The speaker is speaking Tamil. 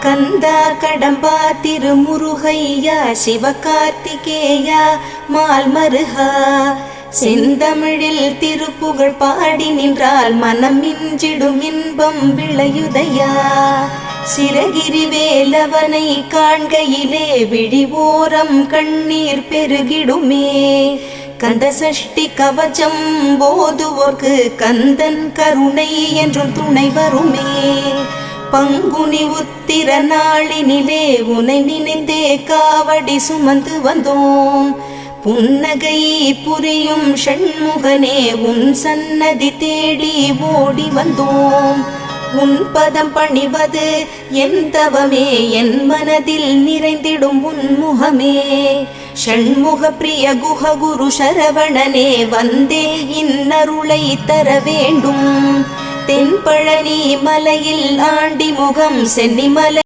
கந்தா கடம்பா திருமுருகையா சிவகார்த்திகேயா மால்மருகா செந்தமிழில் திருப்புகழ் பாடி நின்றால் மனம் மிஞ்சிடும் இன்பம் விளையுதையா. சிரகிரி வேலவனை காண்கையிலே விழிவோரம் கண்ணீர் பெருகிடுமே. கந்த சஷ்டி கவச்சம் போதுவோர்க்கு கந்தன் கருணை என்றும் துணை வருமே. பங்குனி உத்திர நாளினிலே உனை நினைந்தே காவடி சுமந்து வந்தோம். புன்னகை புரியும் ஷண்முகனே உன் சன்னதி தேடி ஓடி வந்தோம். உன் பதம் பணிவது என் தவமே, என் மனதில் நிறைந்திடும் உன் முகமே. ஷண்முக பிரிய குஹ குரு சரவணனே வந்தே இன்னருளை தர வேண்டும். தென்பழனி மலையில் ஆண்டி முகம் சென்னிமலை